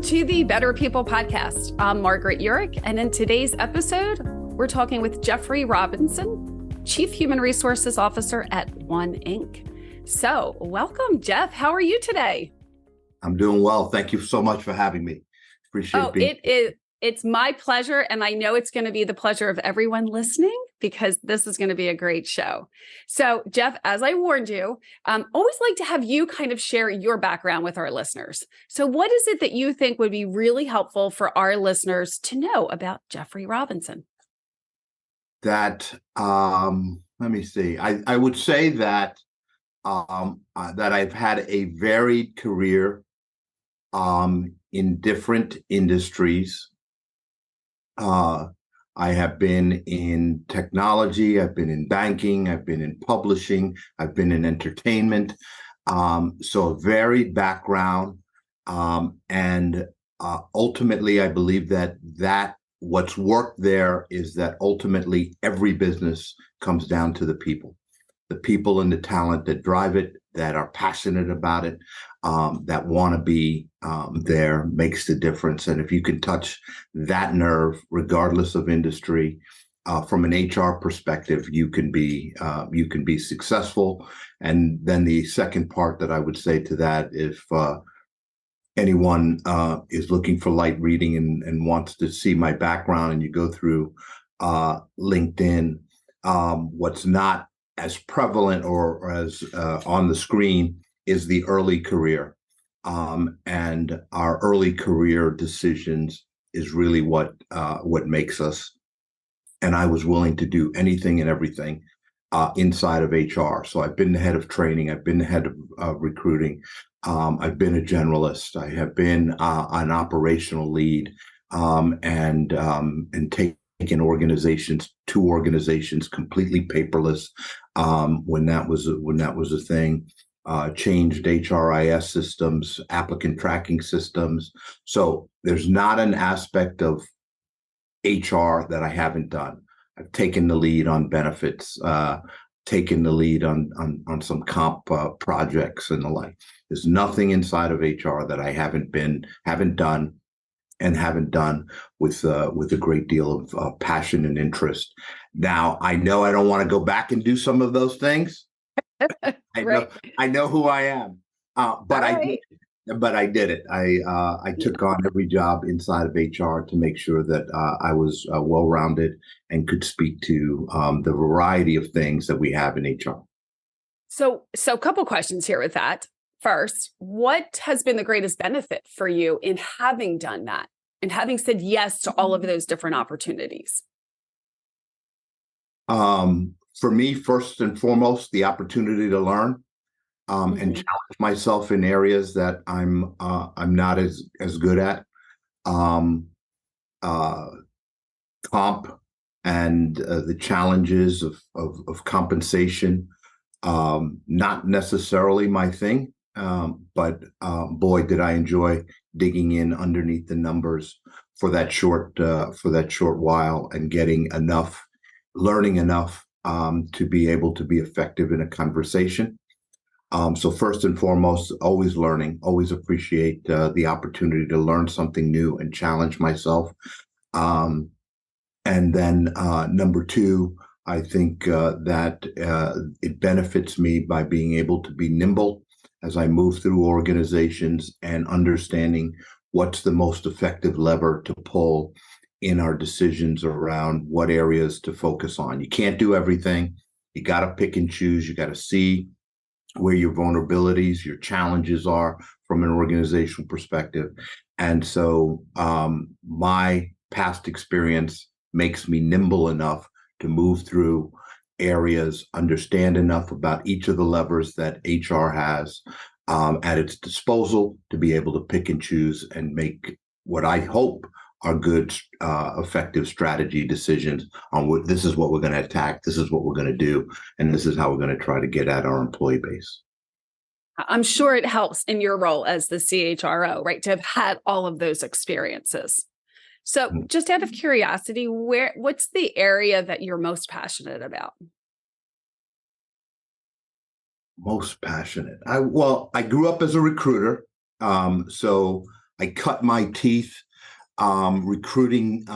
to the Better People podcast. I'm Margaret Urick, and in today's episode, we're talking with Jeffrey Robinson, Chief Human Resources Officer at One Inc. So welcome, Jeff. How are you today? I'm doing well. Thank you so much for having me. Appreciate being It's my pleasure, and I know it's going to be the pleasure of everyone listening because this is going to be a great show. So, Jeff, as I warned you, always like to have you kind of share your background with our listeners. So what is it that you think would be really helpful for our listeners to know about Jeffrey Robinson? Let me see. I would say that that I've had a varied career in different industries. I have been in technology, I've been in banking, I've been in publishing, I've been in entertainment. So a varied background. And ultimately, I believe that what's worked there is that ultimately every business comes down to the people and the talent that drive it, that are passionate about it, that want to be there, makes the difference. And if you can touch that nerve, regardless of industry, from an HR perspective, you can be successful. And then the second part that I would say to that, if anyone is looking for light reading and wants to see my background, and you go through LinkedIn, what's not as prevalent or as on the screen is the early career. And our early career decisions is really what makes us. And I was willing to do anything and everything inside of HR. So I've been the head of training. I've been the head of recruiting. I've been a generalist. I have been an operational lead and taken organizations completely paperless when that was a thing. Changed HRIS systems, applicant tracking systems. So there's not an aspect of HR that I haven't done. I've taken the lead on benefits, taken the lead on some comp projects and the like. There's nothing inside of HR that I haven't done with a great deal of passion and interest. Now, I know I don't want to go back and do some of those things. I know who I am, but I did it. I took on every job inside of HR to make sure that I was well-rounded and could speak to the variety of things that we have in HR. So a couple questions here with that. First, what has been the greatest benefit for you in having done that and having said yes to all of those different opportunities? For me, first and foremost, the opportunity to learn and challenge myself in areas that I'm not as good at. Comp and the challenges of compensation, not necessarily my thing, but boy, did I enjoy digging in underneath the numbers for that short while and learning enough to be able to be effective in a conversation. So first and foremost, always learning, always appreciate the opportunity to learn something new and challenge myself. And then number two, I think that it benefits me by being able to be nimble as I move through organizations and understanding what's the most effective lever to pull in our decisions around what areas to focus on. You can't do everything. You got to pick and choose. You got to see where your vulnerabilities, your challenges are from an organizational perspective. And so my past experience makes me nimble enough to move through areas, understand enough about each of the levers that HR has at its disposal to be able to pick and choose and make what I hope are good, effective strategy decisions on what this is what we're going to attack, this is what we're going to do, and this is how we're going to try to get at our employee base. I'm sure it helps in your role as the CHRO, right, to have had all of those experiences. So just out of curiosity, what's the area that you're most passionate about? Most passionate. I grew up as a recruiter. So I cut my teeth recruiting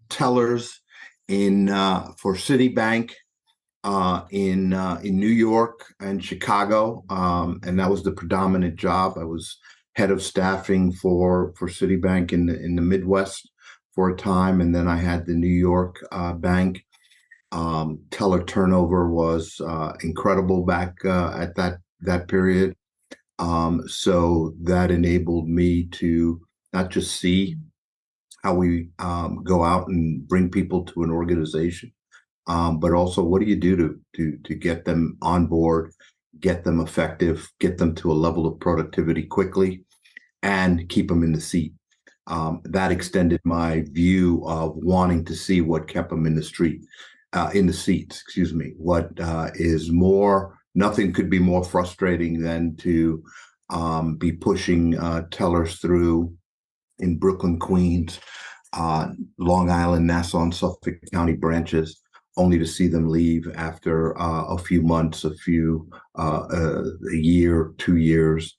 tellers in for Citibank in New York and Chicago, and that was the predominant job. I was head of staffing for Citibank in the Midwest for a time, and then I had the New York bank. Teller turnover was incredible back at that period. So that enabled me to not just see how we go out and bring people to an organization, but also what do you do to get them on board, get them effective, get them to a level of productivity quickly, and keep them in the seat. That extended my view of wanting to see what kept them in the seats. Excuse me. What is more? Nothing could be more frustrating than to be pushing tellers through in Brooklyn, Queens, Long Island, Nassau, and Suffolk County branches, only to see them leave after a few months, a year, 2 years,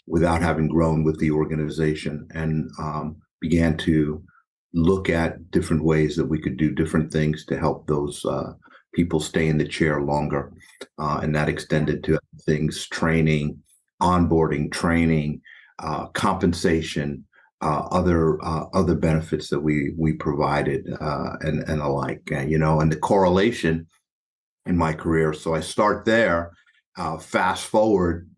without having grown with the organization, and began to look at different ways that we could do different things to help those people stay in the chair longer. And that extended to things, training, onboarding, training, compensation, other benefits that we provided, and alike, and the correlation in my career. So I start there, fast forward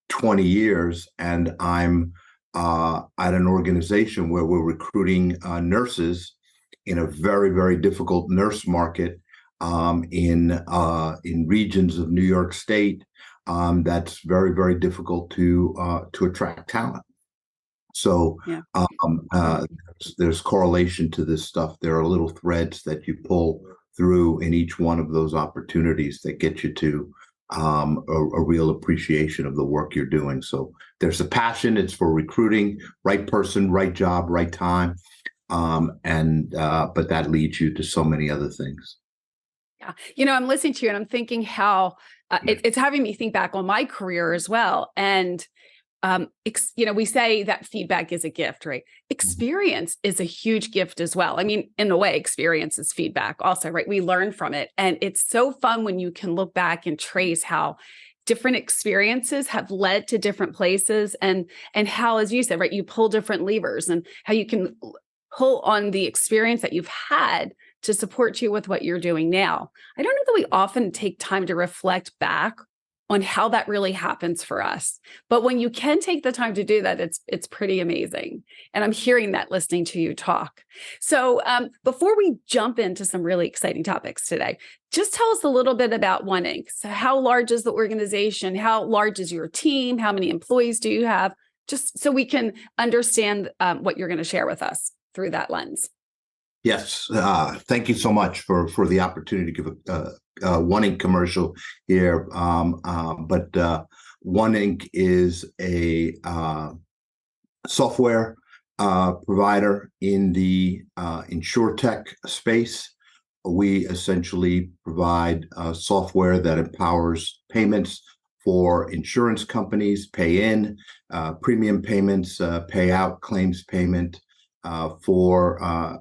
20 years, and I'm at an organization where we're recruiting nurses in a very, very difficult nurse market in regions of New York State that's very, very difficult to attract talent. So there's correlation to this stuff. There are little threads that you pull through in each one of those opportunities that get you to a real appreciation of the work you're doing. So there's a passion. It's for recruiting, right person, right job, right time. But that leads you to so many other things. Yeah. I'm listening to you and I'm thinking how it's having me think back on my career as well. And we say that feedback is a gift, right? Experience is a huge gift as well. I mean, in a way, experience is feedback also, right? We learn from it. And it's so fun when you can look back and trace how different experiences have led to different places, and how, as you said, right, you pull different levers, and how you can pull on the experience that you've had to support you with what you're doing now. I don't know that we often take time to reflect back on how that really happens for us. But when you can take the time to do that, it's pretty amazing. And I'm hearing that listening to you talk. So before we jump into some really exciting topics today, just tell us a little bit about One Inc. So how large is the organization? How large is your team? How many employees do you have? Just so we can understand what you're going to share with us through that lens. Yes, thank you so much for the opportunity to give a One Inc. commercial here. But One Inc. is a software provider in the insurtech space. We essentially provide software that empowers payments for insurance companies, pay in, premium payments, payout, claims payment, for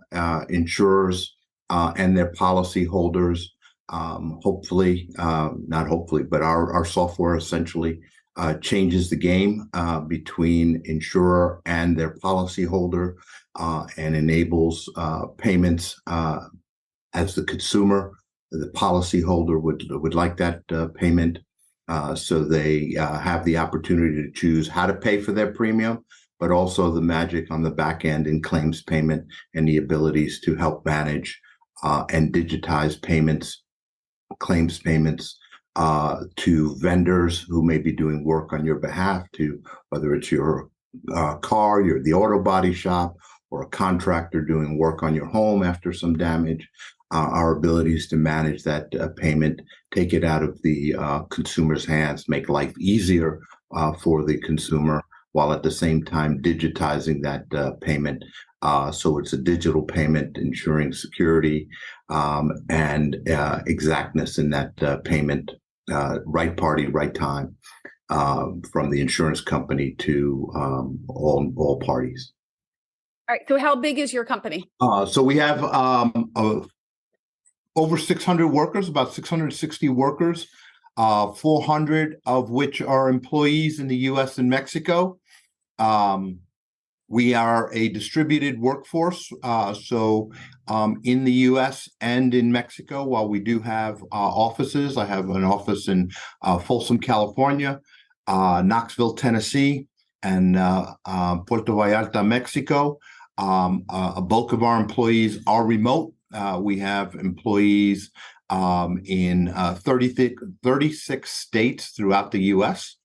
insurers and their policy holders. Hopefully, not hopefully, but our software essentially changes the game between insurer and their policy holder, and enables payments as the consumer. The policy holder would like that payment, so they have the opportunity to choose how to pay for their premium, but also the magic on the back end in claims payment and the abilities to help manage and digitize payments, claims payments to vendors who may be doing work on your behalf, to whether it's your car, the auto body shop, or a contractor doing work on your home after some damage. Our abilities to manage that payment, take it out of the consumer's hands, make life easier for the consumer, while at the same time digitizing that payment. So it's a digital payment, ensuring security and exactness in that payment, right party, right time. from the insurance company to all parties. All right. So how big is your company? So we have over 600 workers, about 660 workers, 400 of which are employees in the U.S. and Mexico. We are a distributed workforce, so in the U.S. and in Mexico, while we do have offices, I have an office in Folsom, California, Knoxville, Tennessee, and Puerto Vallarta, Mexico. A bulk of our employees are remote. We have employees in 36 states throughout the U.S.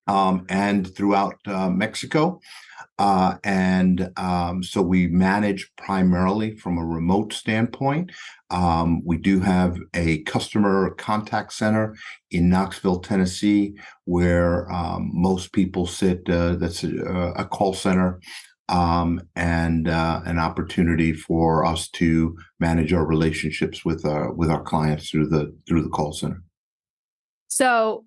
And throughout Mexico. So we manage primarily from a remote standpoint. We do have a customer contact center in Knoxville, Tennessee, where most people sit. That's a call center and an opportunity for us to manage our relationships with our clients through the call center. So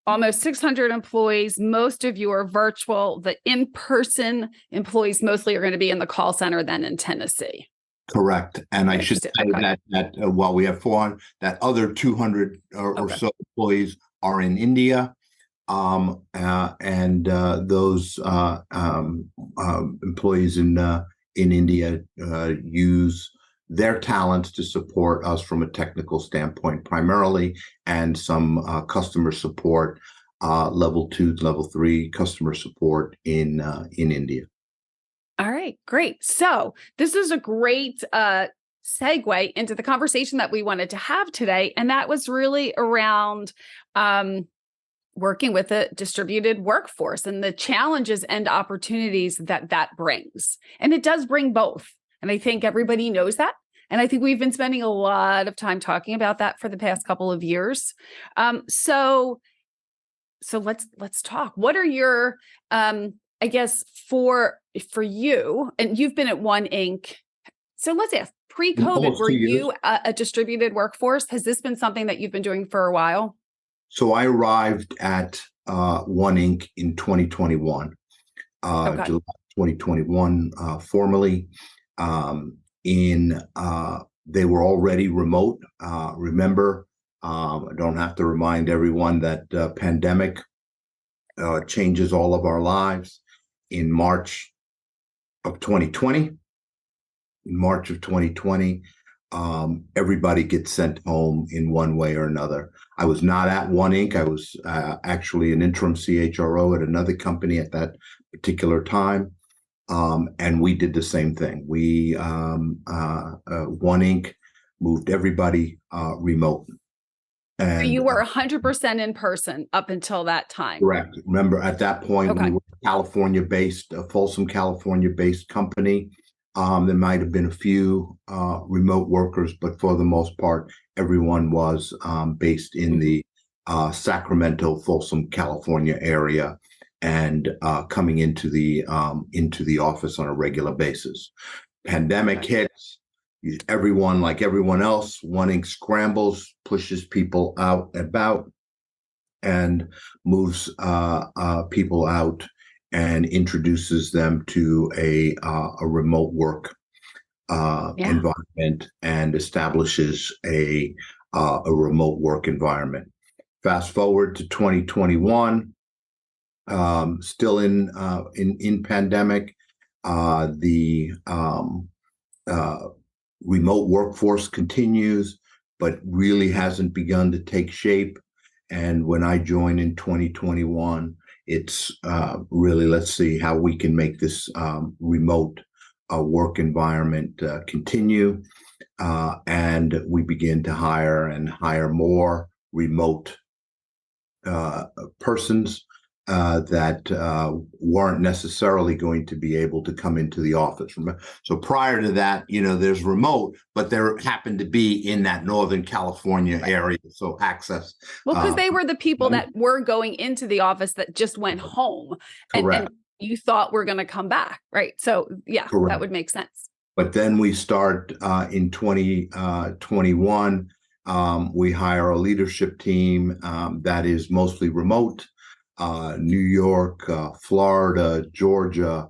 almost 600 employees. Most of you are virtual. The in-person employees mostly are going to be in the call center then in Tennessee. Correct. And I should say that while we have 400, that other 200 or so employees are in India. Those employees in India use their talents to support us from a technical standpoint primarily, and some customer support, level 2, level 3 customer support in India. All right, great. So this is a great segue into the conversation that we wanted to have today, and that was really around working with a distributed workforce and the challenges and opportunities that brings. And it does bring both. And I think everybody knows that. And I think we've been spending a lot of time talking about that for the past couple of years. So let's talk. What are your, I guess for you, and you've been at One Inc. So let's ask, pre-COVID, were you a distributed workforce? Has this been something that you've been doing for a while? So I arrived at One Inc. in 2021, July 2021, formally. They were already remote. Remember, I don't have to remind everyone that pandemic changes all of our lives. In March of 2020, everybody gets sent home in one way or another. I was not at One Inc. I was actually an interim CHRO at another company at that particular time. And we did the same thing. We, One Inc. moved everybody remote. And so you were 100% in person up until that time. Correct. Remember, at that point, we were California-based, a Folsom, California-based company. There might have been a few remote workers, but for the most part, everyone was based in the Sacramento, Folsom, California area, and coming into the office on a regular basis. Pandemic hits. Everyone, like everyone else, One Inc. scrambles, pushes people out and about, and moves people out and introduces them to a remote work environment, and establishes a remote work environment. Fast forward to 2021, still in pandemic, the remote workforce continues, but really hasn't begun to take shape. And when I joined in 2021, it's really, let's see how we can make this remote work environment continue. And we begin to hire more remote persons that weren't necessarily going to be able to come into the office. So prior to that, there's remote, but there happened to be in that Northern California area. So access. Well, because they were the people that were going into the office that just went home. And you thought we're going to come back, right? So yeah, that would make sense. But then we start in 2021, We hire a leadership team that is mostly remote. New York, Florida, Georgia.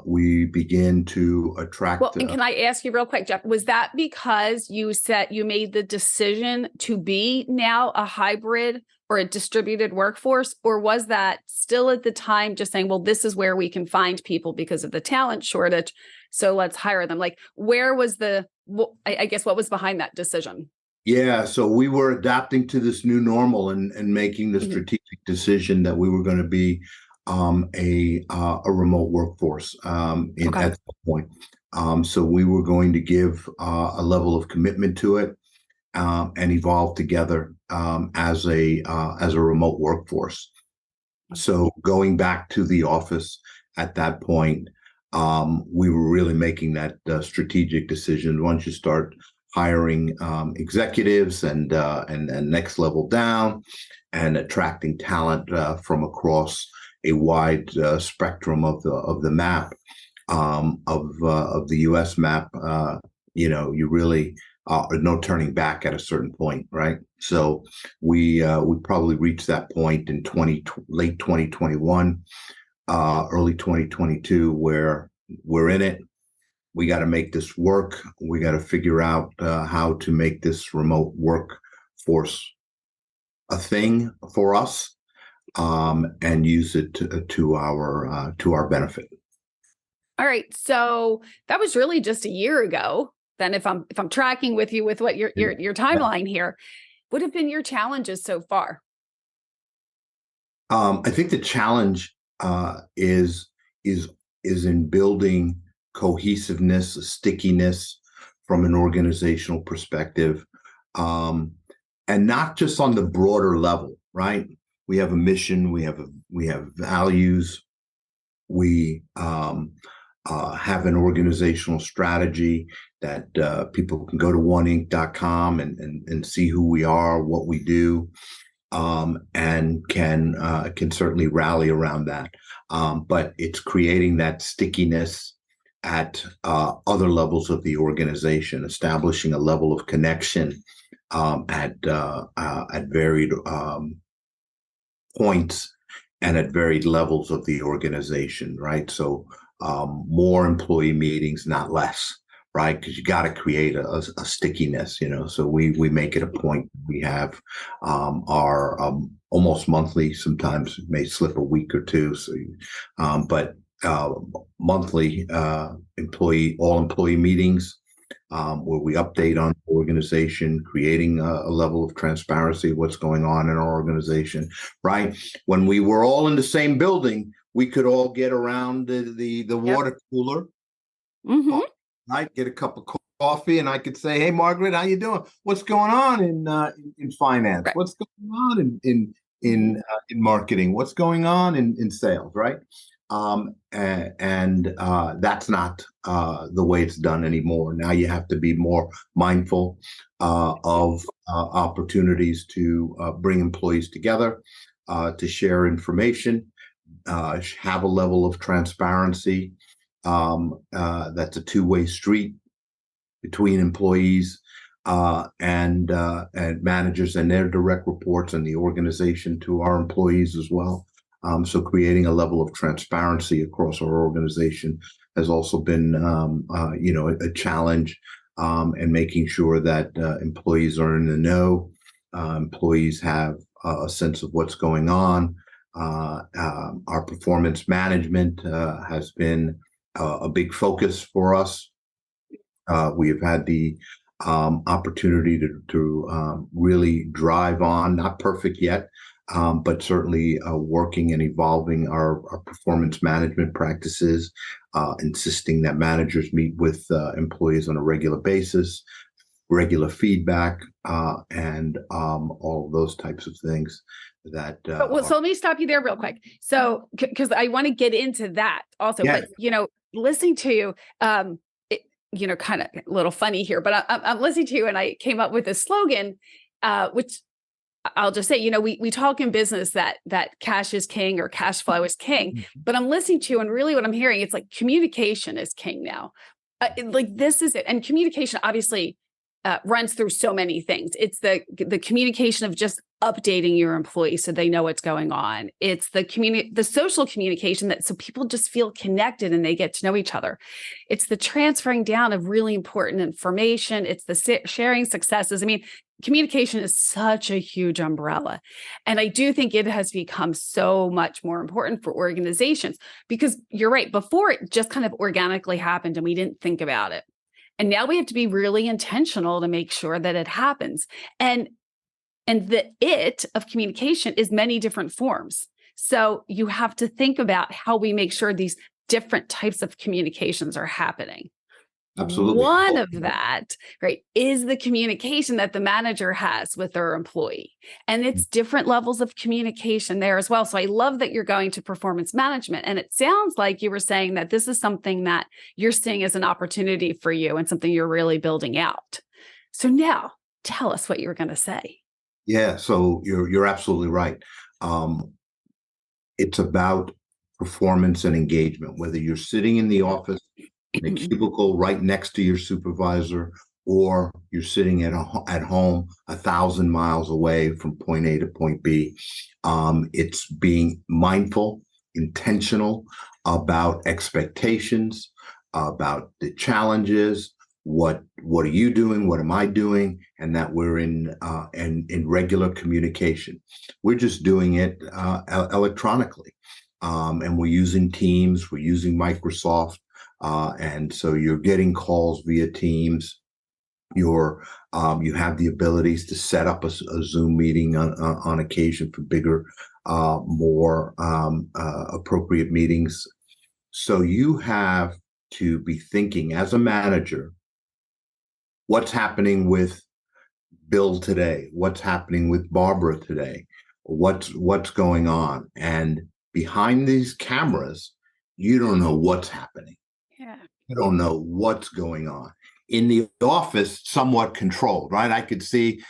We begin to attract. Well, and can I ask you real quick, Jeff, was that because you made the decision to be now a hybrid or a distributed workforce, or was that still at the time just saying, well, this is where we can find people because of the talent shortage, so let's hire them? Like, where was I guess, what was behind that decision? Yeah, so we were adapting to this new normal and making the strategic decision that we were going to be a remote workforce at that point. So we were going to give a level of commitment to it and evolve together as a remote workforce. So going back to the office at that point, we were really making that strategic decision. Once you start hiring executives and next level down, and attracting talent from across a wide spectrum of the map of the U.S. map, you really no turning back at a certain point, right? So we probably reached that point in late 2021, early 2022, where we're in it. We got to make this work. We got to figure out how to make this remote workforce a thing for us, and use it to our benefit. All right, so that was really just a year ago. Then, if I'm tracking with you with what your timeline here, what have been your challenges so far? I think the challenge is in building cohesiveness, stickiness from an organizational perspective, and not just on the broader level, right? We have a mission, we have values, we have an organizational strategy that people can go to oneinc.com and see who we are, what we do, and can certainly rally around that. But it's creating that stickiness at other levels of the organization, establishing a level of connection at varied points and at varied levels of the organization, right? So more employee meetings, not less, right? Because you got to create a stickiness, So we make it a point. We have our almost monthly. Sometimes it may slip a week or two. So, but monthly all-employee meetings where we update on the organization, creating a level of transparency of what's going on in our organization, right? When we were all in the same building, we could all get around the water cooler, right? Get a cup of coffee, and I could say, "Hey, Margaret, how you doing? What's going on in finance? Right. What's going on in marketing? What's going on in sales?" Right? And that's not the way it's done anymore. Now you have to be more mindful of opportunities to bring employees together, to share information, have a level of transparency. That's a two-way street between employees and managers and their direct reports, and the organization to our employees as well. So creating a level of transparency across our organization has also been, a challenge, and making sure that employees are in the know, employees have a sense of what's going on. Our performance management has been a big focus for us. We have had the opportunity to really drive on, not perfect yet, but certainly working and evolving our performance management practices, insisting that managers meet with employees on a regular basis, regular feedback, and all of those types of things. So let me stop you there real quick. So, because I want to get into that also, yeah. But listening to you, kind of a little funny here, but I'm listening to you, and I came up with a slogan, which I'll just say, we talk in business that cash is king or cash flow is king, but I'm listening to you, and really what I'm hearing, it's like communication is king now. Like, this is it. And communication, obviously, runs through so many things. It's the communication of just updating your employees so they know what's going on. It's the social communication that so people just feel connected and they get to know each other. It's the transferring down of really important information. It's the sharing successes. I mean, communication is such a huge umbrella. And I do think it has become so much more important for organizations because you're right. Before it just kind of organically happened and we didn't think about it. And now we have to be really intentional to make sure that it happens. And the it of communication is many different forms. So you have to think about how we make sure these different types of communications are happening. Absolutely. One of that, right, is the communication that the manager has with their employee. And it's different levels of communication there as well. So I love that you're going to performance management. And it sounds like you were saying that this is something that you're seeing as an opportunity for you and something you're really building out. So now tell us what you were going to say. Yeah, so you're absolutely right. It's about performance and engagement, whether you're sitting in the office in a cubicle right next to your supervisor, or you're sitting at home 1,000 miles away from point A to point B. It's being mindful, intentional about expectations, about the challenges. What are you doing? What am I doing? And that we're in regular communication. We're just doing it electronically, and we're using Teams. We're using Microsoft. And so you're getting calls via Teams. You have the abilities to set up a Zoom meeting on occasion for bigger, more appropriate meetings. So you have to be thinking as a manager, what's happening with Bill today? What's happening with Barbara today? What's going on? And behind these cameras, you don't know what's happening. Yeah. You don't know what's going on. In the office, somewhat controlled, right? I could see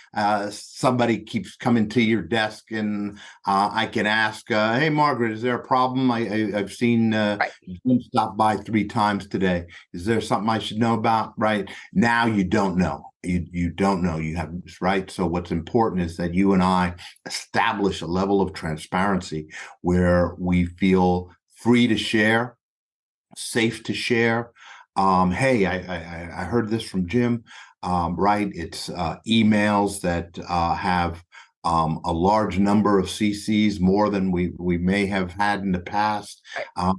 somebody keeps coming to your desk, and I can ask, "Hey, Margaret, is there a problem? I've seen Jim stop by 3 times today. Is there something I should know about?" Right now, you don't know. You don't know. You have right. So what's important is that you and I establish a level of transparency where we feel free to share, safe to share. Hey, I heard this from Jim, right? It's emails that have a large number of CCs, more than we may have had in the past,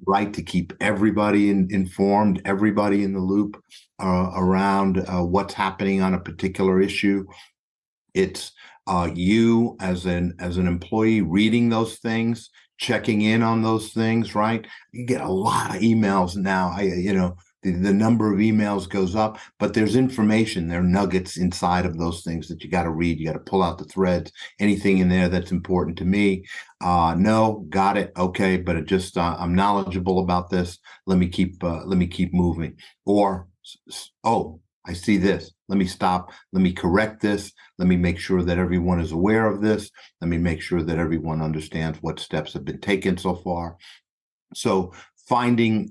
right? To keep everybody informed, everybody in the loop around what's happening on a particular issue. It's you as an employee reading those things, checking in on those things, right? You get a lot of emails now. The number of emails goes up, but there's information, there are nuggets inside of those things that you got to read. You got to pull out the threads, anything in there that's important to me. No, got it. Okay. But it just, I'm knowledgeable about this. Let me keep moving. Or, oh, I see this. Let me stop. Let me correct this. Let me make sure that everyone is aware of this. Let me make sure that everyone understands what steps have been taken so far. So helping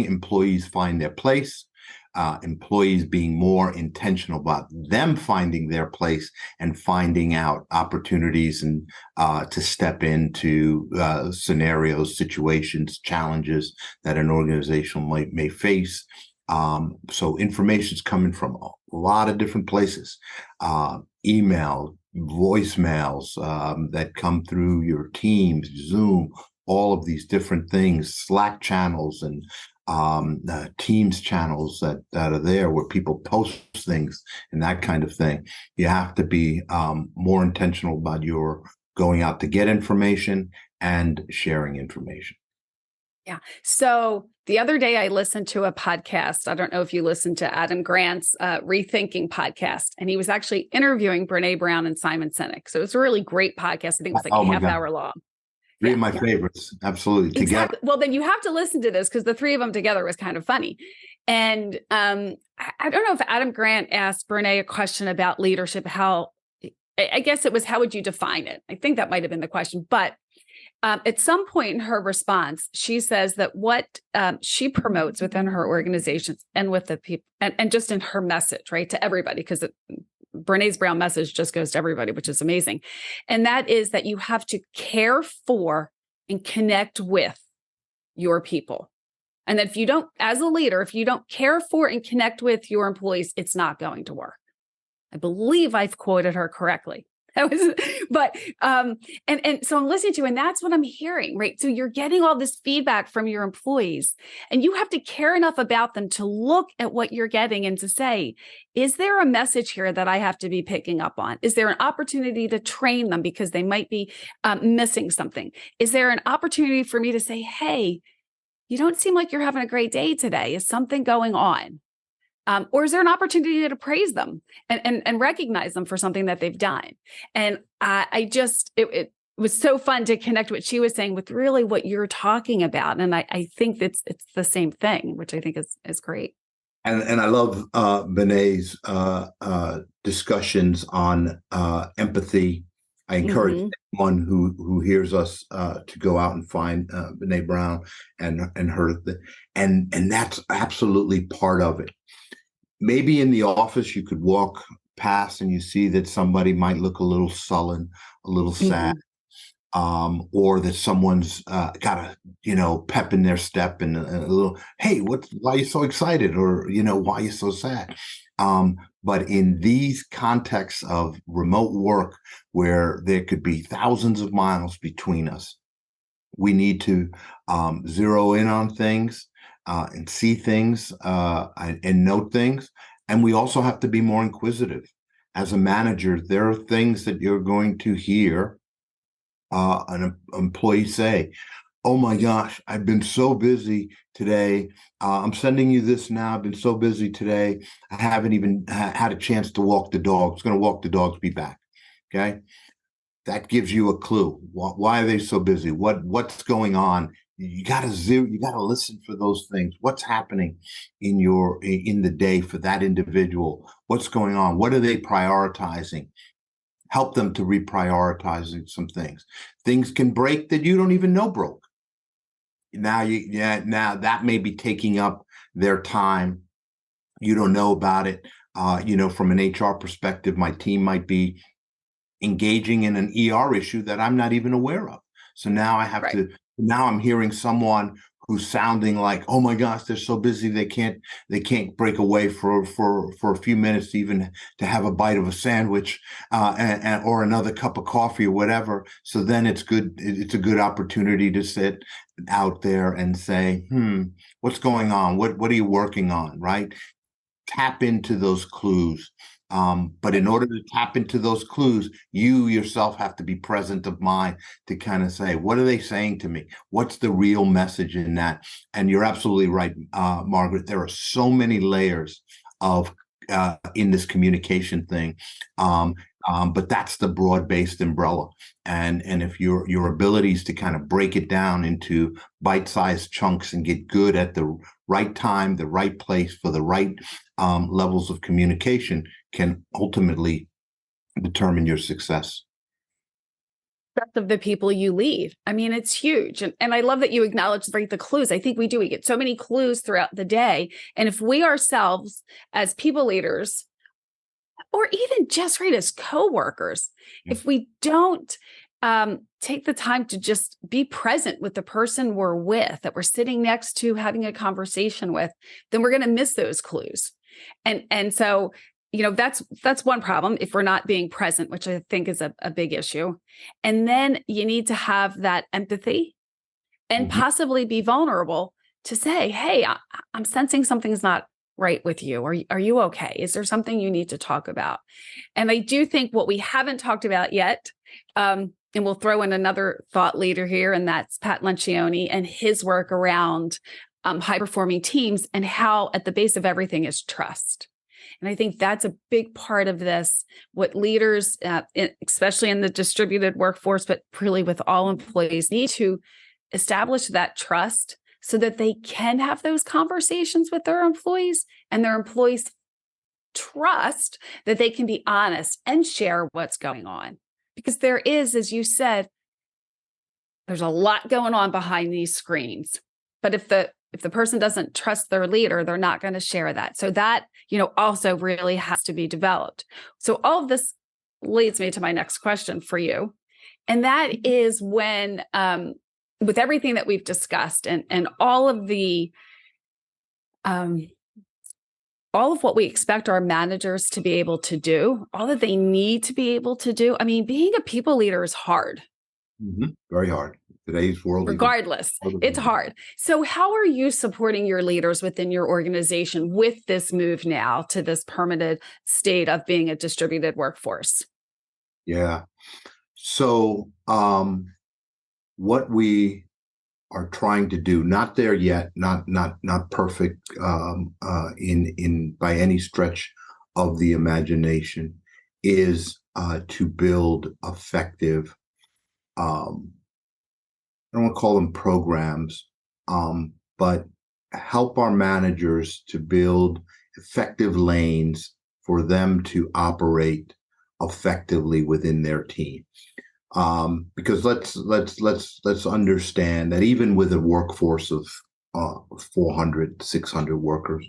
employees find their place, employees being more intentional about them finding their place and finding out opportunities and to step into scenarios, situations, challenges that an organization may face. So information is coming from a lot of different places, email, voicemails that come through your Teams, Zoom, all of these different things, Slack channels and Teams channels that are there where people post things and that kind of thing. You have to be more intentional about your going out to get information and sharing information. Yeah. So the other day I listened to a podcast. I don't know if you listened to Adam Grant's Rethinking podcast, and he was actually interviewing Brene Brown and Simon Sinek. So it was a really great podcast. I think it was like a half hour long. 3 of my favorites, absolutely, together. Exactly. Well, then you have to listen to this because the 3 of them together was kind of funny. And I don't know if Adam Grant asked Brene a question about leadership. I guess it was, how would you define it? I think that might have been the question. But At some point in her response, she says that what she promotes within her organizations and with the people, and just in her message, right, to everybody, because Brené's Brown message just goes to everybody, which is amazing. And that is that you have to care for and connect with your people. And that if you don't, as a leader, if you don't care for and connect with your employees, it's not going to work. I believe I've quoted her correctly. That was, but and so I'm listening to you, and that's what I'm hearing, right? So you're getting all this feedback from your employees, and you have to care enough about them to look at what you're getting and to say, is there a message here that I have to be picking up on? Is there an opportunity to train them because they might be missing something? Is there an opportunity for me to say, hey, you don't seem like you're having a great day today. Is something going on? Or is there an opportunity to praise them and recognize them for something that they've done? And it was so fun to connect what she was saying with really what you're talking about. And I think it's the same thing, which I think is great. And I love Bené's discussions on empathy. I encourage anyone who hears us to go out and find Brené Brown and her, and that's absolutely part of it. Maybe in the office you could walk past and you see that somebody might look a little sullen, a little sad, or that someone's got a pep in their step and a little, hey, why are you so excited, or why are you so sad? But in these contexts of remote work where there could be thousands of miles between us, we need to zero in on things and see things and note things. And we also have to be more inquisitive. As a manager, there are things that you're going to hear an employee say, oh my gosh, I've been so busy today. I'm sending you this now. I've been so busy today. I haven't even had a chance to walk the dogs. Going to walk the dogs, be back. Okay. That gives you a clue. Why are they so busy? What's going on? You got to listen for those things. What's happening in the day for that individual? What's going on? What are they prioritizing? Help them to reprioritize some things. Things can break that you don't even know broke. Now that may be taking up their time. You don't know about it. From an HR perspective, my team might be engaging in an ER issue that I'm not even aware of. So now I have to. Now I'm hearing someone who's sounding like, oh my gosh, they're so busy they can't break away for a few minutes even to have a bite of a sandwich or another cup of coffee or whatever. So then it's good. It's a good opportunity to sit out there and say, what's going on? What are you working on? Right? Tap into those clues. But in order to tap into those clues, you yourself have to be present of mind to kind of say, what are they saying to me? What's the real message in that? And you're absolutely right, Margaret. There are so many layers of in this communication thing. But that's the broad-based umbrella. And if your abilities to kind of break it down into bite-sized chunks and get good at the right time, the right place for the right levels of communication can ultimately determine your success. Of the people you lead. I mean, it's huge. And I love that you acknowledge the clues. I think we do. We get so many clues throughout the day. And if we ourselves as people leaders, or even just as coworkers, if we don't take the time to just be present with the person we're with, that we're sitting next to, having a conversation with, then we're going to miss those clues. And so, that's one problem if we're not being present, which I think is a big issue. And then you need to have that empathy and possibly be vulnerable to say, hey, I'm sensing something's not right with you. Are you okay? Is there something you need to talk about? And I do think what we haven't talked about yet, and we'll throw in another thought leader here, and that's Pat Lencioni and his work around high-performing teams and how at the base of everything is trust. And I think that's a big part of this, what leaders, especially in the distributed workforce, but really with all employees, need to establish that trust so that they can have those conversations with their employees, and their employees trust that they can be honest and share what's going on. Because there is, as you said, There's a lot going on behind these screens. But if the person doesn't trust their leader, they're not going to share that. So that, also really has to be developed. So all of this leads me to my next question for you. And that is when, with everything that we've discussed and all of what we expect our managers to be able to do, all that they need to be able to do. I mean, being a people leader is hard. Very hard. Today's world. Regardless, it's hard. So how are you supporting your leaders within your organization with this move now to this permanent state of being a distributed workforce? Yeah. So what we are trying to do, not there yet, not perfect in by any stretch of the imagination, is to build effective, I don't want to call them programs, but help our managers to build effective lanes for them to operate effectively within their team. Because let's understand that even with a workforce of 400, 600 workers,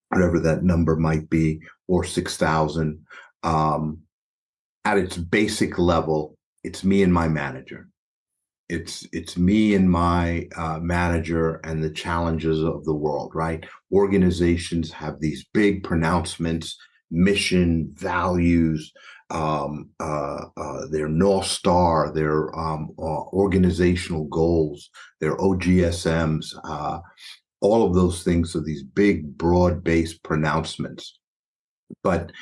whatever that number might be, or 6,000, at its basic level, it's me and my manager. It's me and my manager and the challenges of the world, right? Organizations have these big pronouncements, mission, values, their North Star, their organizational goals, their OGSMs, all of those things are these big, broad-based pronouncements. But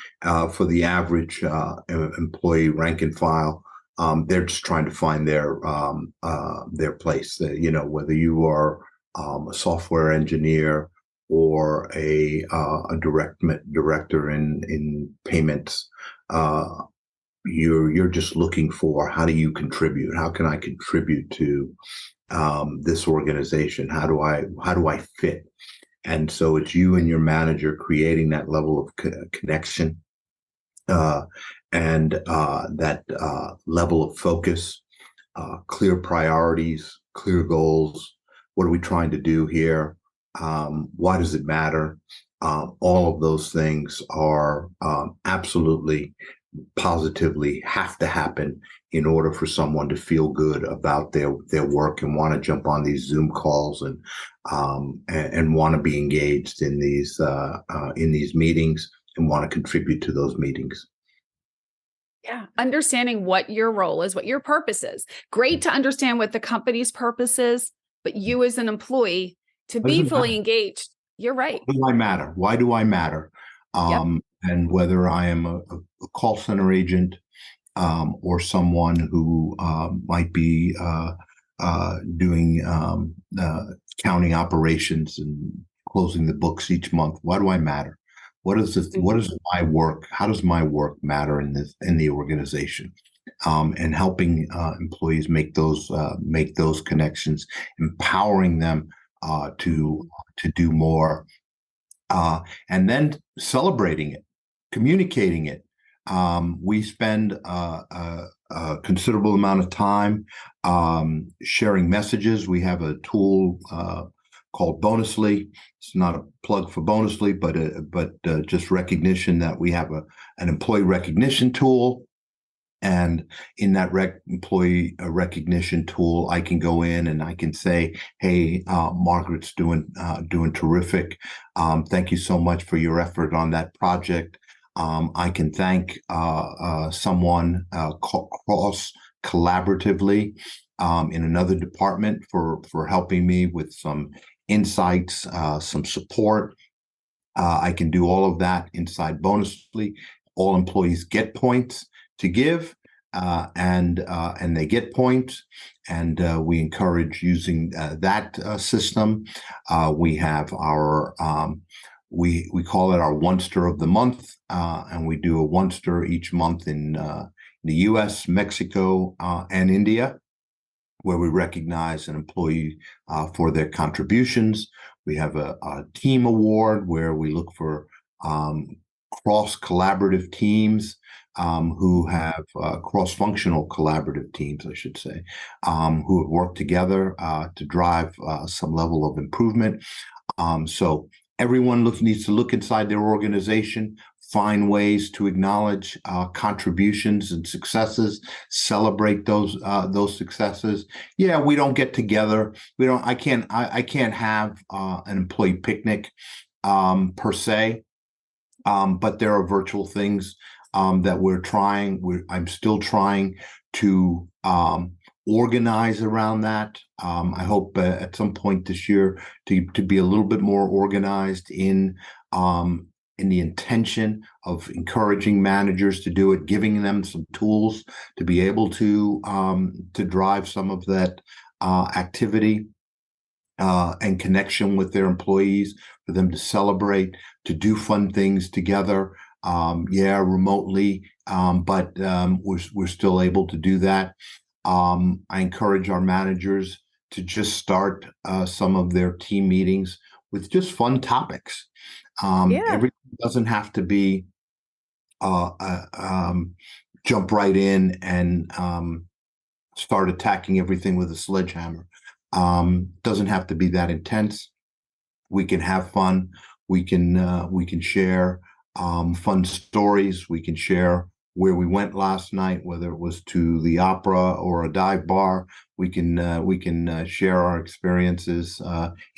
for the average employee, rank and file, they're just trying to find their place. Whether you are a software engineer or a director in payments, you're just looking for, how do you contribute? How can I contribute to this organization? How do I fit? And so it's you and your manager creating that level of connection. And that level of focus, clear priorities, clear goals. What are we trying to do here? Why does it matter? All of those things are absolutely, positively have to happen in order for someone to feel good about their work and want to jump on these Zoom calls and want to be engaged in these meetings and want to contribute to those meetings. Yeah. Understanding what your role is, what your purpose is. Great to understand what the company's purpose is, but you as an employee to be fully engaged. You're right. Why do I matter? Why do I matter? And whether I am a call center agent or someone who might be doing counting operations and closing the books each month. Why do I matter? What is my work? How does my work matter in the organization? And helping employees make those connections, empowering them to do more, and then celebrating it, communicating it. We spend a considerable amount of time sharing messages. We have a tool called Bonusly. It's not a plug for Bonusly, but just recognition that we have an employee recognition tool. And in that employee recognition tool, I can go in and I can say, "Hey, Margaret's doing terrific. Thank you so much for your effort on that project." I can thank someone cross collaboratively in another department for helping me with some insights, some support. I can do all of that inside Bonusly. All employees get points to give, and they get points, and we encourage using that system. We have our we call it our Onester of the month, and we do a Onester each month in the U.S., Mexico, and India, where we recognize an employee for their contributions. We have a team award where we look for cross-collaborative teams who have cross-functional collaborative teams, I should say, who have worked together to drive some level of improvement. So everyone needs to look inside their organization, find ways to acknowledge contributions and successes, celebrate those successes. Yeah, we don't get together. We don't. I can't have an employee picnic per se, but there are virtual things that we're trying. I'm still trying to organize around that. I hope at some point this year to be a little bit more organized in the intention of encouraging managers to do it, giving them some tools to be able to drive some of that activity and connection with their employees, for them to celebrate, to do fun things together. Remotely, but we're still able to do that. I encourage our managers to just start some of their team meetings with just fun topics. Everything doesn't have to be jump right in and start attacking everything with a sledgehammer. Doesn't have to be that intense. We can have fun. We can share fun stories. We can share where we went last night, whether it was to the opera or a dive bar. We can share our experiences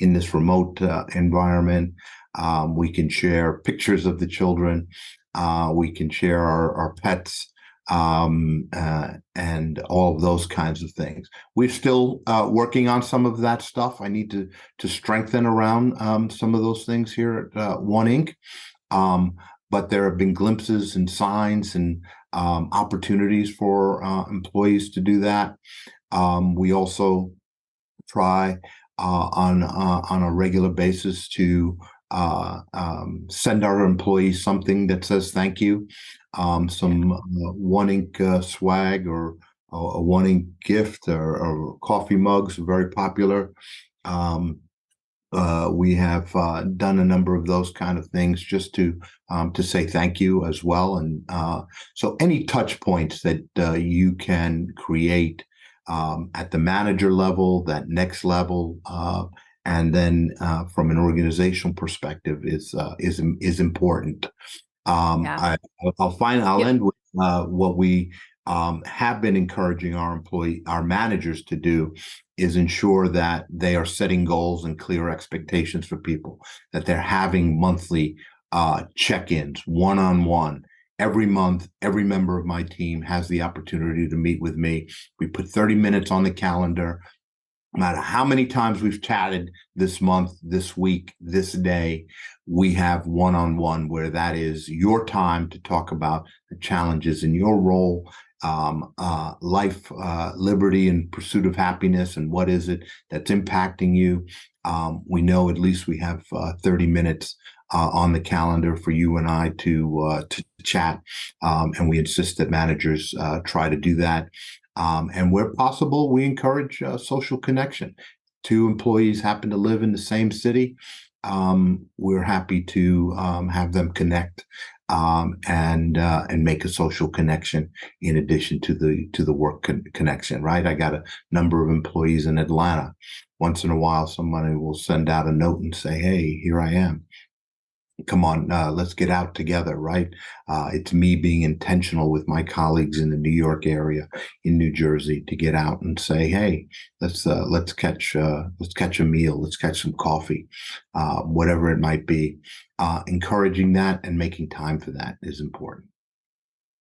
in this remote environment. We can share pictures of the children. We can share our pets and all of those kinds of things. We're still working on some of that stuff. I need to strengthen around some of those things here at One Inc. But there have been glimpses and signs and opportunities for employees to do that. We also try on a regular basis to send our employees something that says thank you, some One Inc. Swag or a One Inc. gift or coffee mugs are very popular. We have done a number of those kind of things just to say thank you as well. And so any touch points that you can create at the manager level, that next level, and then from an organizational perspective is important. I'll end with what we have been encouraging our managers to do is ensure that they are setting goals and clear expectations for people, that they're having monthly check-ins, one-on-one. Every month, every member of my team has the opportunity to meet with me. We put 30 minutes on the calendar. No matter how many times we've chatted this month, this week, this day, we have one-on-one where that is your time to talk about the challenges in your role, life, liberty, and pursuit of happiness, and what is it that's impacting you. We know at least we have 30 minutes on the calendar for you and I to chat, and we insist that managers try to do that. And where possible, we encourage social connection. Two employees happen to live in the same city. We're happy to have them connect and make a social connection in addition to the work connection. Right? I got a number of employees in Atlanta. Once in a while, somebody will send out a note and say, "Hey, here I am. Come on, let's get out together," right? It's me being intentional with my colleagues in the New York area, in New Jersey, to get out and say, "Hey, let's catch a meal, let's catch some coffee," whatever it might be. Encouraging that and making time for that is important.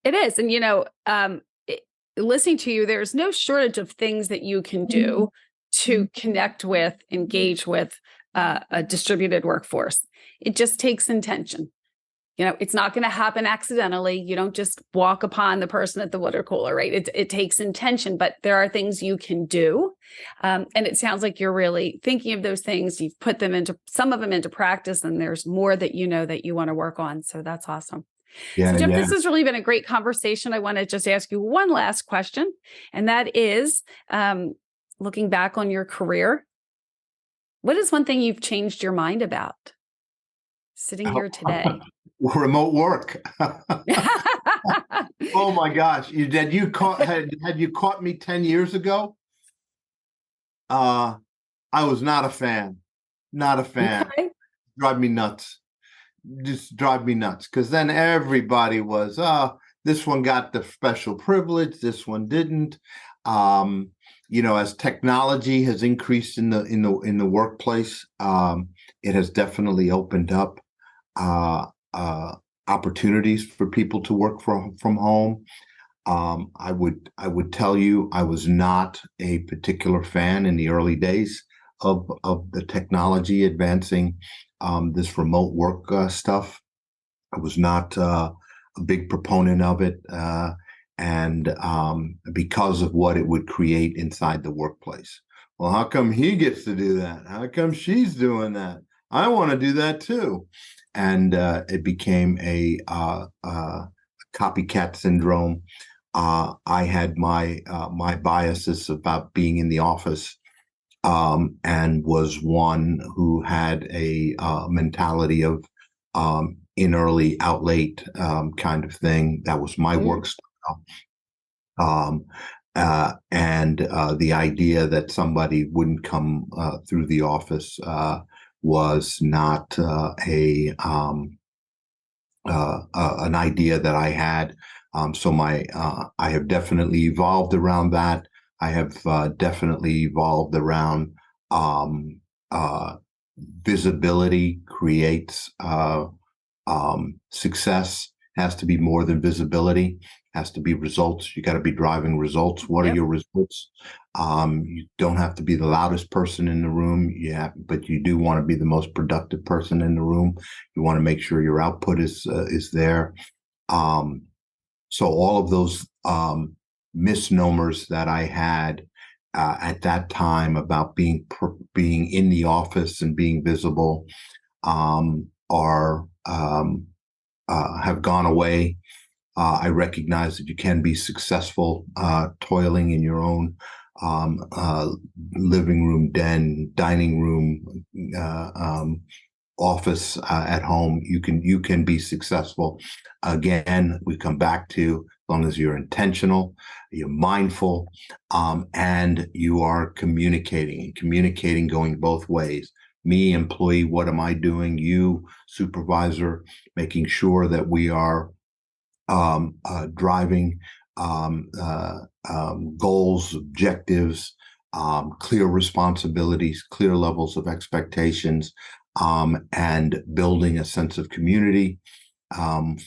It is, and listening to you, there's no shortage of things that you can do to connect with, engage with a distributed workforce. It just takes intention. It's not going to happen accidentally. You don't just walk upon the person at the water cooler, right? It takes intention, but there are things you can do. And it sounds like you're really thinking of those things. You've put some of them into practice, and there's more that that you want to work on. So that's awesome. So Jeff, this has really been a great conversation. I want to just ask you one last question, and that is, looking back on your career, what is one thing you've changed your mind about sitting here today? Remote work. Oh my gosh! Had you caught me 10 years ago? I was not a fan. Not a fan. Okay. Drive me nuts. Just drive me nuts. Because then everybody was, this one got the special privilege, this one didn't. As technology has increased in the workplace, it has definitely opened up opportunities for people to work from home. I would tell you I was not a particular fan in the early days of the technology advancing this remote work stuff. I was not a big proponent of it, and because of what it would create inside the workplace. Well, how come he gets to do that? How come she's doing that? I want to do that too. And it became a copycat syndrome. I had my biases about being in the office, and was one who had a mentality of in early, out late kind of thing. That was my work style. And the idea that somebody wouldn't come through the office was not an idea that I had. So I have definitely evolved around that. I have definitely evolved around visibility creates success. Has to be more than visibility. Has to be results. You got to be driving results. What are your results? You don't have to be the loudest person in the room. But you do want to be the most productive person in the room. You want to make sure your output is there. So all of those misnomers that I had at that time about being in the office and being visible have gone away. I recognize that you can be successful toiling in your own living room, dining room, office at home. You can be successful. Again, we come back to, as long as you're intentional, you're mindful, and you are communicating going both ways. Me, employee, what am I doing? You, supervisor, making sure that we are driving goals, objectives, clear responsibilities, clear levels of expectations, and building a sense of community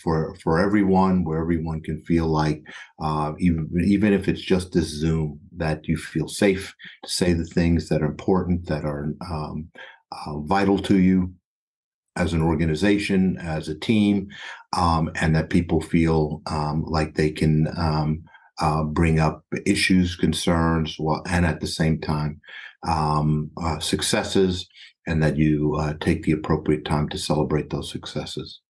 for everyone, where everyone can feel like, even if it's just this Zoom, that you feel safe to say the things that are important, that are vital to you as an organization, as a team, and that people feel like they can bring up issues, concerns, and at the same time, successes, and that you take the appropriate time to celebrate those successes.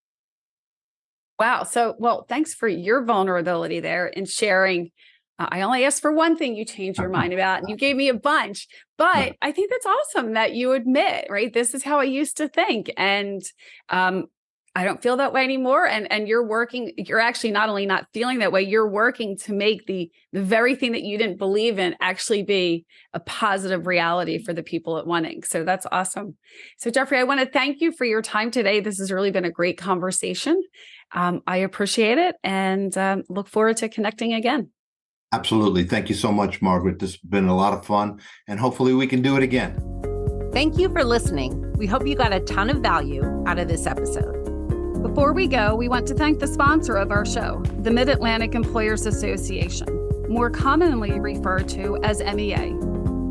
Wow. So, thanks for your vulnerability there in sharing. I only asked for one thing you changed your mind about, and you gave me a bunch. But I think that's awesome that you admit, right? This is how I used to think. And I don't feel that way anymore. And you're actually not only not feeling that way, you're working to make the very thing that you didn't believe in actually be a positive reality for the people at One Inc. So that's awesome. So Jeffrey, I want to thank you for your time today. This has really been a great conversation. I appreciate it, and look forward to connecting again. Absolutely. Thank you so much, Margaret. This has been a lot of fun, and hopefully we can do it again. Thank you for listening. We hope you got a ton of value out of this episode. Before we go, we want to thank the sponsor of our show, the MidAtlantic Employers Association, more commonly referred to as MEA.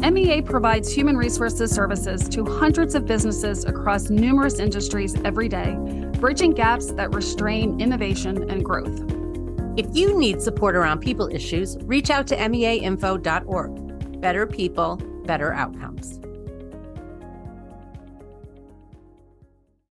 MEA provides human resources services to hundreds of businesses across numerous industries every day, bridging gaps that restrain innovation and growth. If you need support around people issues, reach out to meainfo.org. Better people, better outcomes.